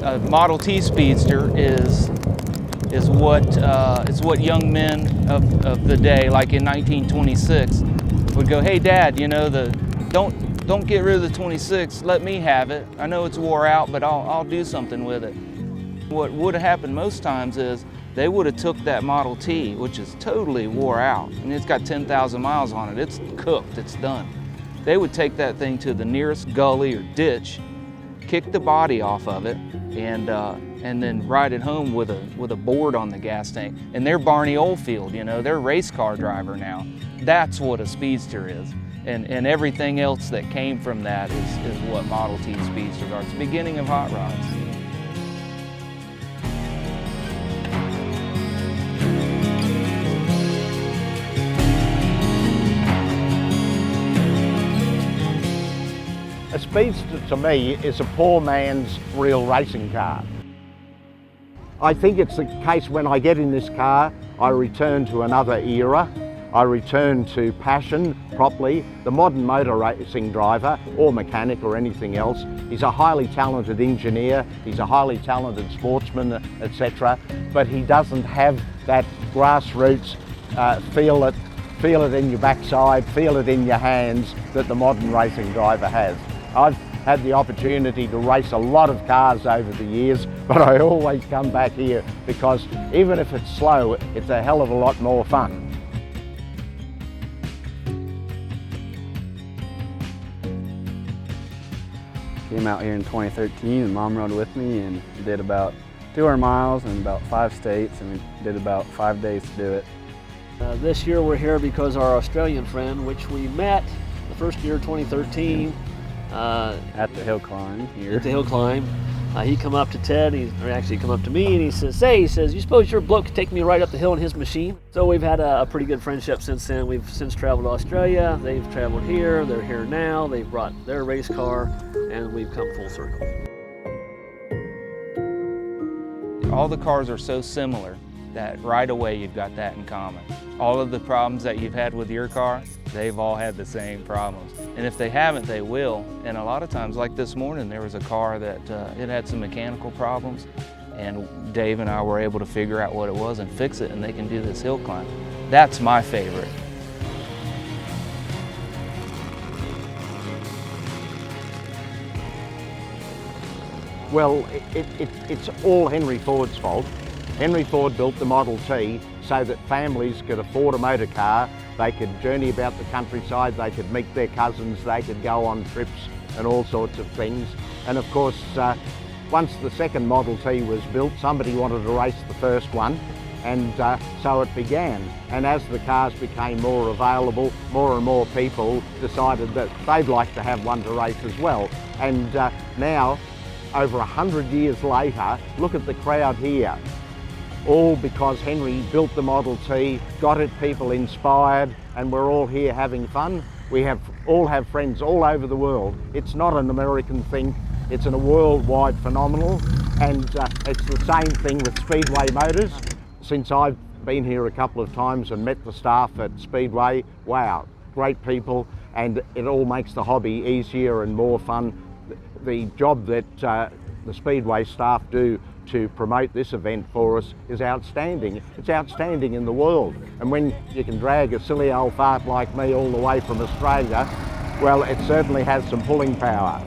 A Model T Speedster is what young men of the day, like in 1926, would go, "Hey Dad, you know, don't get rid of the 26. Let me have it. I know it's wore out, but I'll do something with it." What would have happened most times is they would have took that Model T, which is totally wore out, and it's got 10,000 miles on it. It's cooked. It's done. They would take that thing to the nearest gully or ditch, kick the body off of it, and then ride it home with a board on the gas tank. And they're Barney Oldfield, you know, they're a race car driver now. That's what a Speedster is. And everything else that came from that is what Model T Speedsters are. It's the beginning of hot rods. A Speedster to me is a poor man's real racing car. I think it's the case when I get in this car, I return to another era. I return to passion properly. The modern motor racing driver or mechanic or anything else is a highly talented engineer, he's a highly talented sportsman, etc. But he doesn't have that grassroots feel it in your backside, feel it in your hands that the modern racing driver has. I've had the opportunity to race a lot of cars over the years, but I always come back here because even if it's slow, it's a hell of a lot more fun. Came out here in 2013 and Mom rode with me and did about 200 miles in about 5 states, and we did about 5 days to do it. This year we're here because our Australian friend, which we met the first year, 2013, at the hill climb here. At the hill climb. He come up to Ted, or actually come up to me, and he says, "Hey," he says, "you suppose your bloke could take me right up the hill in his machine?" So we've had a pretty good friendship since then. We've since traveled to Australia, they've traveled here, they're here now, they've brought their race car, and we've come full circle. All the cars are so similar that right away you've got that in common. All of the problems that you've had with your car, they've all had the same problems. And if they haven't, they will. And a lot of times, like this morning, there was a car that it had some mechanical problems, and Dave and I were able to figure out what it was and fix it, and they can do this hill climb. That's my favorite. Well, it's all Henry Ford's fault. Henry Ford built the Model T so that families could afford a motor car, they could journey about the countryside, they could meet their cousins, they could go on trips and all sorts of things. And of course, once the second Model T was built, somebody wanted to race the first one, and so it began. And as the cars became more available, more and more people decided that they'd like to have one to race as well. And now, over 100 years later, look at the crowd here. All because Henry built the Model T, got it people inspired, and we're all here having fun. We all have friends all over the world. It's not an American thing, it's a worldwide phenomenon, and it's the same thing with Speedway Motors. Since I've been here a couple of times and met the staff at Speedway, wow, great people, and it all makes the hobby easier and more fun. The job that the Speedway staff do to promote this event for us is outstanding. It's outstanding in the world. And when you can drag a silly old fart like me all the way from Australia, well, it certainly has some pulling power.